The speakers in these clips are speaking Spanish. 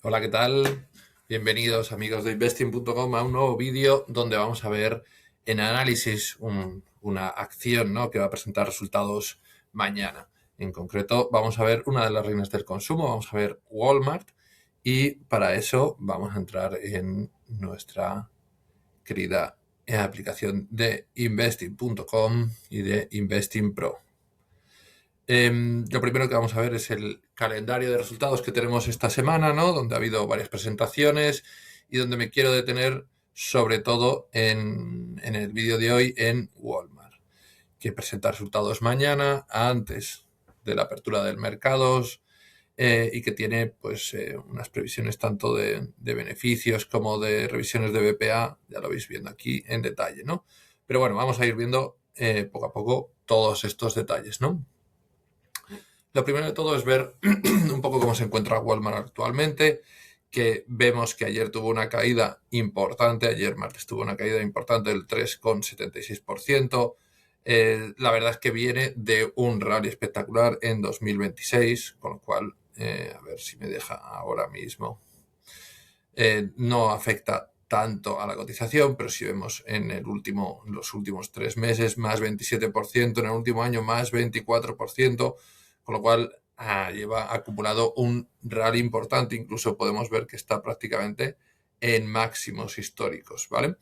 Hola, ¿qué tal? Bienvenidos amigos de investing.com a un nuevo vídeo donde vamos a ver en análisis una acción, ¿no?, que va a presentar resultados mañana. En concreto vamos a ver una de las reinas del consumo, vamos a ver Walmart, y para eso vamos a entrar en nuestra querida aplicación de investing.com y de Investing Pro. Lo primero que vamos a ver es el calendario de resultados que tenemos esta semana, ¿no? Donde ha habido varias presentaciones y donde me quiero detener sobre todo en el vídeo de hoy en Walmart, que presenta resultados mañana antes de la apertura del mercado, y que tiene pues unas previsiones tanto de beneficios como de revisiones de BPA, ya lo vais viendo aquí en detalle, ¿no? Pero bueno, vamos a ir viendo poco a poco todos estos detalles, ¿no? Lo primero de todo es ver un poco cómo se encuentra Walmart actualmente, que vemos que ayer tuvo una caída importante, ayer martes tuvo una caída importante del 3,76%. La verdad es que viene de un rally espectacular en 2026, con lo cual, a ver si me deja ahora mismo. No afecta tanto a la cotización, pero si vemos en los últimos 3 meses, más 27%, en el último año más 24%, con lo cual lleva acumulado un rally importante. Incluso podemos ver que está prácticamente en máximos históricos, ¿vale?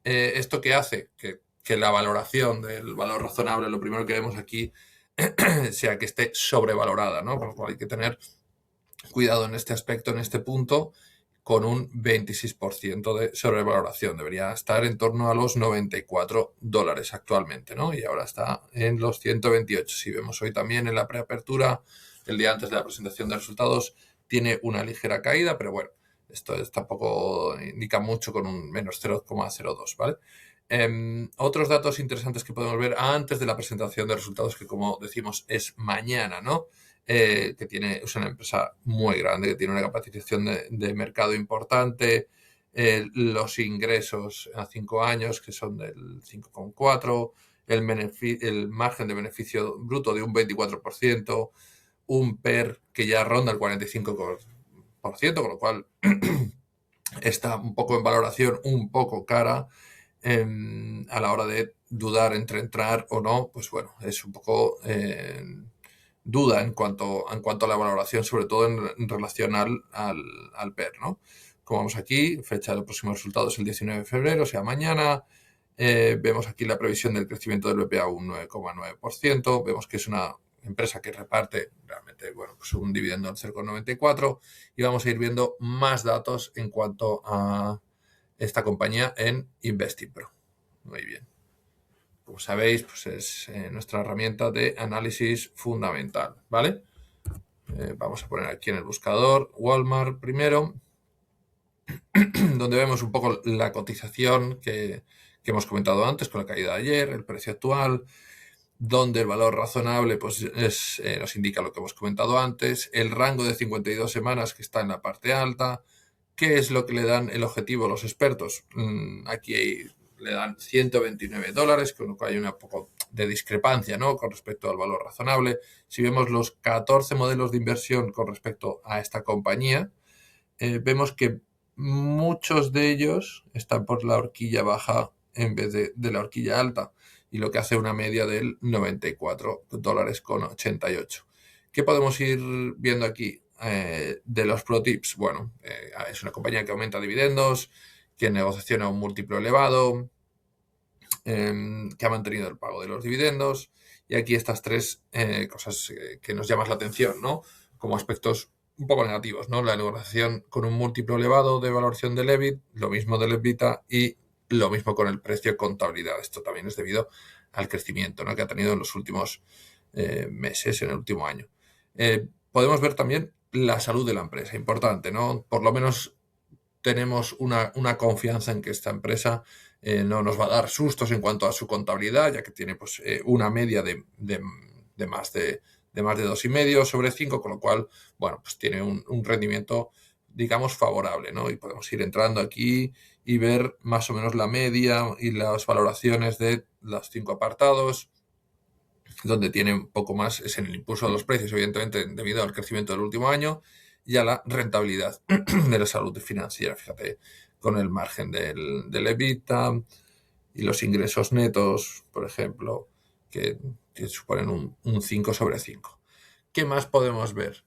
¿Esto qué hace? Que la valoración del valor razonable, lo primero que vemos aquí, sea que esté sobrevalorada, ¿no? Con lo cual hay que tener cuidado en este aspecto, en este punto, con un 26% de sobrevaloración. Debería estar en torno a los $94 actualmente, ¿no? Y ahora está en los 128. Si vemos hoy también en la preapertura, el día antes de la presentación de resultados, tiene una ligera caída, pero bueno, esto tampoco indica mucho, con un menos 0,02, ¿vale? Otros datos interesantes que podemos ver antes de la presentación de resultados, que como decimos es mañana, ¿no? Es una empresa muy grande, que tiene una capitalización de mercado importante, los ingresos a 5 años que son del 5,4, el margen de beneficio bruto de un 24%, un PER que ya ronda el 45%, con lo cual está un poco en valoración, un poco cara. A la hora de dudar entre entrar o no, pues bueno, es un poco duda en cuanto a la valoración, sobre todo en relación al PER, ¿no? Como vemos aquí, fecha de los próximos resultados el 19 de febrero, o sea, mañana. Vemos aquí la previsión del crecimiento del BPA un 9,9%. Vemos que es una empresa que reparte realmente, bueno, pues un dividendo del 0,94, y vamos a ir viendo más datos en cuanto a esta compañía en Investing Pro. Muy bien. Como sabéis, pues es nuestra herramienta de análisis fundamental, ¿vale? Vamos a poner aquí en el buscador Walmart primero, donde vemos un poco la cotización que hemos comentado antes, con la caída de ayer, el precio actual, donde el valor razonable pues nos indica lo que hemos comentado antes, el rango de 52 semanas que está en la parte alta. ¿Qué es lo que le dan el objetivo a los expertos? Aquí le dan $129, con lo cual hay un poco de discrepancia, ¿no?, con respecto al valor razonable. Si vemos los 14 modelos de inversión con respecto a esta compañía, vemos que muchos de ellos están por la horquilla baja en vez de la horquilla alta, y lo que hace una media del $94,88. ¿Qué podemos ir viendo aquí de los pro tips? Bueno, es una compañía que aumenta dividendos, que negociación a un múltiplo elevado, que ha mantenido el pago de los dividendos, y aquí estas tres cosas que nos llaman la atención, ¿no?, como aspectos un poco negativos, ¿no? La negociación con un múltiplo elevado de valoración del EBIT, lo mismo del EBITDA, y lo mismo con el precio de contabilidad. Esto también es debido al crecimiento, ¿no?, que ha tenido en los últimos meses, en el último año. Podemos ver también la salud de la empresa, importante, ¿no? Por lo menos tenemos una confianza en que esta empresa no nos va a dar sustos en cuanto a su contabilidad, ya que tiene pues una media de más de 2,5/5, con lo cual, bueno, pues tiene un rendimiento, digamos, favorable, ¿no? Y podemos ir entrando aquí y ver más o menos la media y las valoraciones de los 5 apartados. Donde tiene un poco más es en el impulso de los precios, evidentemente debido al crecimiento del último año, y a la rentabilidad de la salud financiera. Fíjate, con el margen del EBITDA y los ingresos netos, por ejemplo, que suponen un 5 sobre 5. ¿Qué más podemos ver?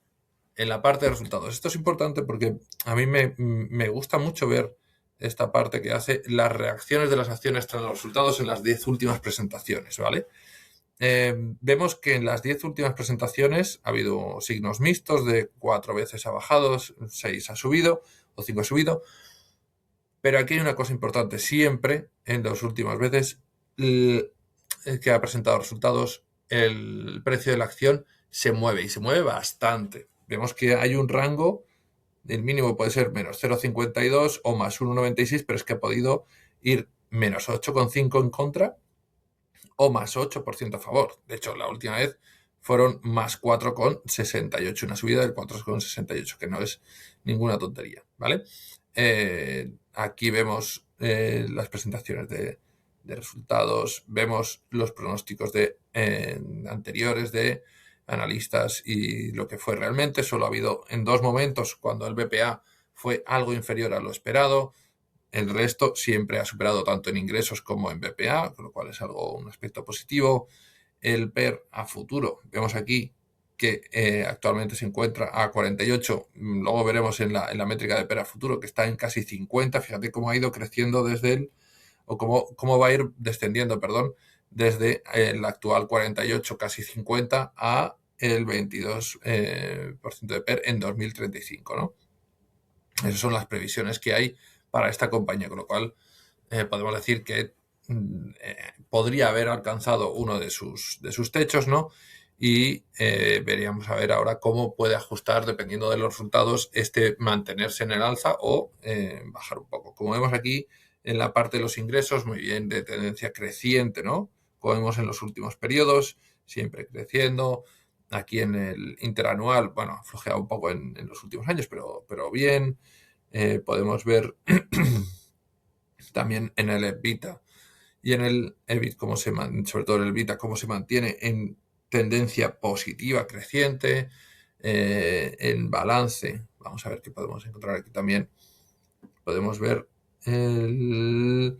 En la parte de resultados. Esto es importante porque a mí me gusta mucho ver esta parte que hace las reacciones de las acciones tras los resultados en las 10 últimas presentaciones, ¿vale? Vemos que en las 10 últimas presentaciones ha habido signos mixtos de 4 veces ha bajado, 6 ha subido o 5 ha subido. Pero aquí hay una cosa importante. Siempre, en las últimas veces que ha presentado resultados, el precio de la acción se mueve y se mueve bastante. Vemos que hay un rango, el mínimo puede ser menos 0,52 o más 1,96, pero es que ha podido ir menos 8,5 en contra o más 8% a favor. De hecho, la última vez fueron más 4,68, una subida del 4,68, que no es ninguna tontería, ¿vale? Aquí vemos las presentaciones de resultados, vemos los pronósticos anteriores de analistas y lo que fue realmente. Solo ha habido en 2 momentos cuando el BPA fue algo inferior a lo esperado. El resto siempre ha superado tanto en ingresos como en BPA, con lo cual es un aspecto positivo. El PER a futuro, vemos aquí que actualmente se encuentra a 48. Luego veremos en la métrica de PER a futuro que está en casi 50. Fíjate cómo ha ido creciendo desde o cómo va a ir descendiendo, perdón, desde el actual 48, casi 50, a el 22% de PER en 2035, ¿no? Esas son las previsiones que hay para esta compañía, con lo cual podemos decir que podría haber alcanzado uno de sus techos, ¿no? Y veríamos a ver ahora cómo puede ajustar, dependiendo de los resultados, mantenerse en el alza o bajar un poco. Como vemos aquí en la parte de los ingresos, muy bien, de tendencia creciente, ¿no? Como vemos en los últimos periodos, siempre creciendo. Aquí en el interanual, bueno, ha flojeado un poco en los últimos años, pero bien. Podemos ver también en el EBITDA y en el EBIT, sobre todo en el EBITDA, cómo se mantiene en tendencia positiva, creciente, en balance. Vamos a ver qué podemos encontrar aquí también. Podemos ver no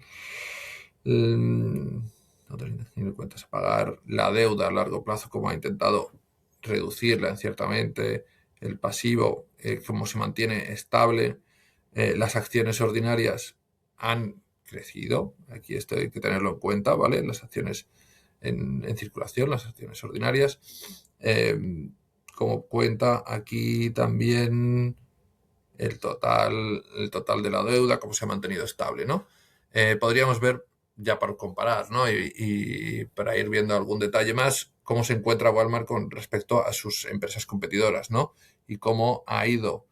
tener cuentas a pagar, la deuda a largo plazo, cómo ha intentado reducirla ciertamente, el pasivo, cómo se mantiene estable. Las acciones ordinarias han crecido. Aquí esto hay que tenerlo en cuenta, ¿vale? Las acciones en circulación, las acciones ordinarias. Como cuenta aquí también el total de la deuda, cómo se ha mantenido estable, ¿no? Podríamos ver, ya para comparar, ¿no? Y para ir viendo algún detalle más, cómo se encuentra Walmart con respecto a sus empresas competidoras, ¿no? Y cómo ha ido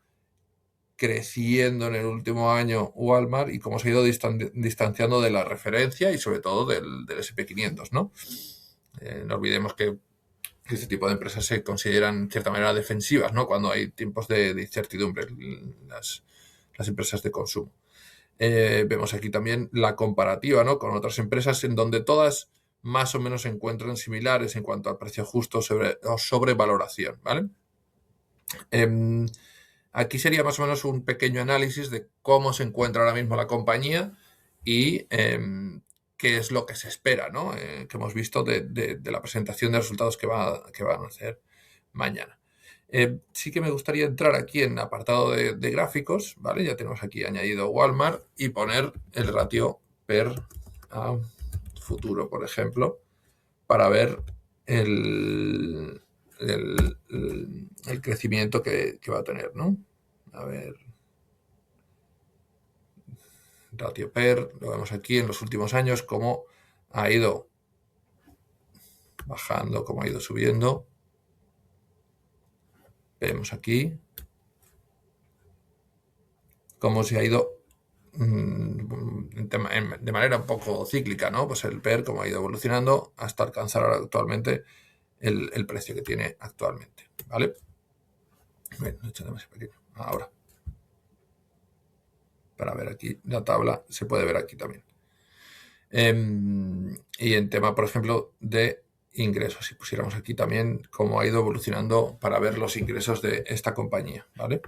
creciendo en el último año Walmart y cómo se ha ido distanciando de la referencia y sobre todo del SP500, ¿no? No olvidemos que este tipo de empresas se consideran en cierta manera defensivas, ¿no? Cuando hay tiempos de incertidumbre, las empresas de consumo. Vemos aquí también la comparativa, ¿no? Con otras empresas en donde todas más o menos se encuentran similares en cuanto al precio justo o sobrevaloración, ¿vale? Aquí sería más o menos un pequeño análisis de cómo se encuentra ahora mismo la compañía y qué es lo que se espera, ¿no? Que hemos visto de la presentación de resultados que van a hacer mañana. Sí que me gustaría entrar aquí en apartado de gráficos, ¿vale? Ya tenemos aquí añadido Walmart y poner el ratio PER a futuro, por ejemplo, para ver el crecimiento que va a tener, ¿no? A ver, ratio PER, lo vemos aquí en los últimos años, cómo ha ido bajando, cómo ha ido subiendo. Vemos aquí cómo se ha ido de manera un poco cíclica, ¿no? Pues el PER, cómo ha ido evolucionando hasta alcanzar actualmente el precio que tiene actualmente, ¿vale? Bueno, he hecho demasiado pequeño. Ahora, para ver aquí la tabla, se puede ver aquí también. Y en tema, por ejemplo, de ingresos, si pusiéramos aquí también cómo ha ido evolucionando para ver los ingresos de esta compañía, ¿vale?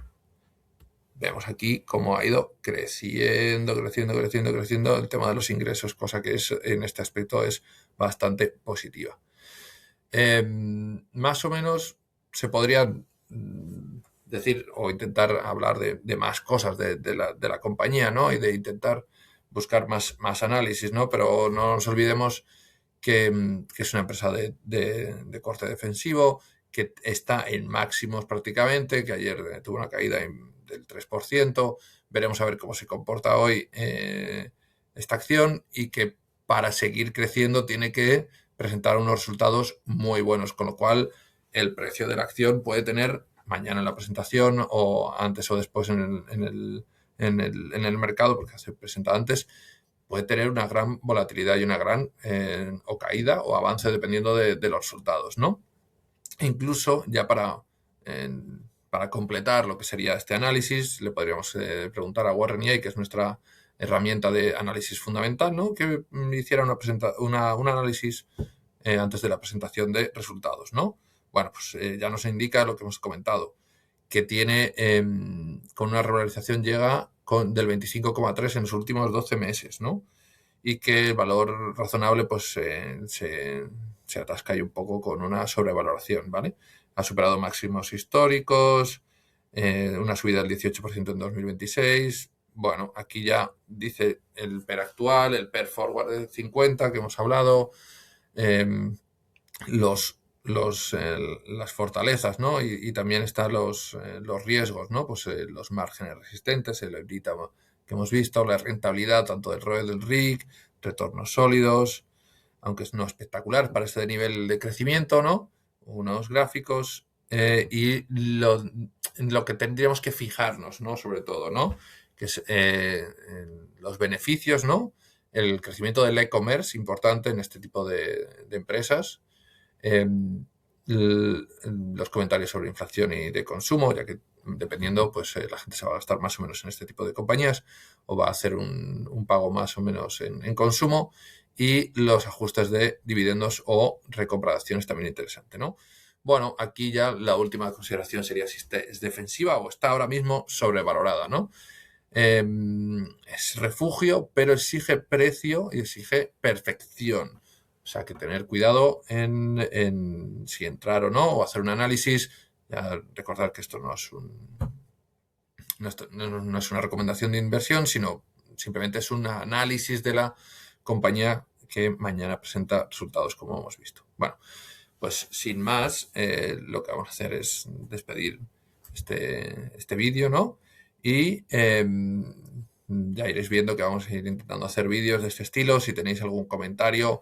vemos aquí cómo ha ido creciendo el tema de los ingresos, cosa que en este aspecto es bastante positiva. Más o menos se podrían decir o intentar hablar de más cosas de la compañía, ¿no? Y de intentar buscar más análisis, ¿no? Pero no nos olvidemos que es una empresa de corte defensivo, que está en máximos prácticamente, que ayer tuvo una caída del 3%. Veremos a ver cómo se comporta hoy esta acción, y que para seguir creciendo tiene que presentar unos resultados muy buenos, con lo cual el precio de la acción puede tener mañana en la presentación o antes o después en el mercado, porque se presenta antes, puede tener una gran volatilidad y una gran o caída o avance dependiendo de los resultados, ¿no? Incluso ya para completar lo que sería este análisis, le podríamos preguntar a Warren AI, que es nuestra herramienta de análisis fundamental, ¿no? Que hiciera un análisis antes de la presentación de resultados, ¿no? Bueno, pues ya nos indica lo que hemos comentado, que tiene con una revalorización llega del 25,3 en los últimos 12 meses, ¿no? Y que el valor razonable pues se atasca ahí un poco con una sobrevaloración, ¿vale? Ha superado máximos históricos, una subida del 18% en 2026. Bueno, aquí ya dice el PER actual, el PER forward de 50 que hemos hablado, las fortalezas, ¿no? Y también están los riesgos, ¿no? Pues los márgenes resistentes, el EBITDA que hemos visto, la rentabilidad tanto del ROE del RIC, retornos sólidos, aunque es no espectacular para este nivel de crecimiento, ¿no? Unos gráficos y lo que tendríamos que fijarnos, ¿no? Sobre todo, ¿no? Que es los beneficios, ¿no? El crecimiento del e-commerce, importante en este tipo de empresas. Eh, los comentarios sobre inflación y de consumo, ya que dependiendo, pues la gente se va a gastar más o menos en este tipo de compañías o va a hacer un pago más o menos en consumo, y los ajustes de dividendos o recompra de acciones también interesante, ¿no? Bueno, aquí ya la última consideración sería si es defensiva o está ahora mismo sobrevalorada, ¿no? Es refugio, pero exige precio y exige perfección. O sea, que tener cuidado en si entrar o no, o hacer un análisis. Ya recordar que esto no es una recomendación de inversión, sino simplemente es un análisis de la compañía que mañana presenta resultados, como hemos visto. Bueno, pues sin más, lo que vamos a hacer es despedir este vídeo, ¿no? Y ya iréis viendo que vamos a ir intentando hacer vídeos de este estilo. Si tenéis algún comentario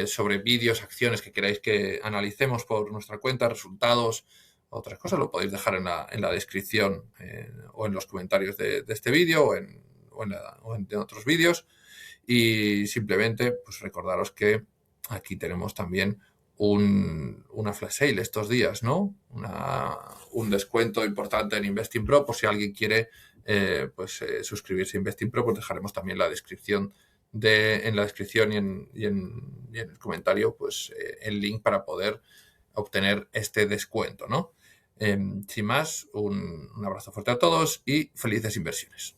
sobre vídeos, acciones que queráis que analicemos por nuestra cuenta, resultados, otras cosas, lo podéis dejar en la descripción o en los comentarios de este vídeo o en otros vídeos. Y simplemente, pues recordaros que aquí tenemos también una flash sale estos días, ¿no? Un descuento importante en Investing Pro, por si alguien quiere suscribirse a Investing Pro, pues dejaremos también la descripción en la descripción y en el comentario, pues el link para poder obtener este descuento, ¿no? Sin más, un abrazo fuerte a todos y felices inversiones.